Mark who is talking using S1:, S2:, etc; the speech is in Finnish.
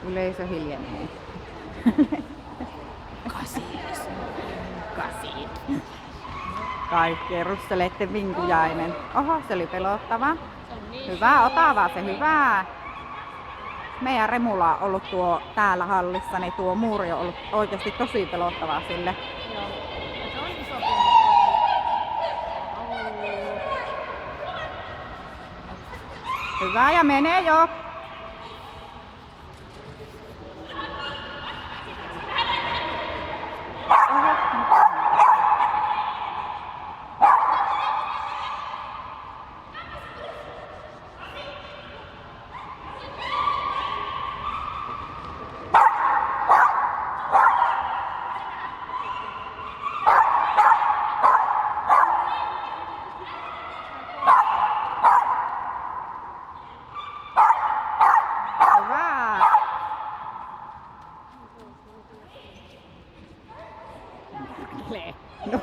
S1: Yleisö hiljenee. Kasi. Kaikki rustelette vinkujainen. Oho, se oli pelottava. Hyvä, otava se, hyvä. Meidän Remulla on ollut tuo täällä hallissa, niin tuo muuri on ollut oikeasti tosi pelottava sille.
S2: Joo. Ja se on iso
S1: Hyvä ja menee jo. Hyvä.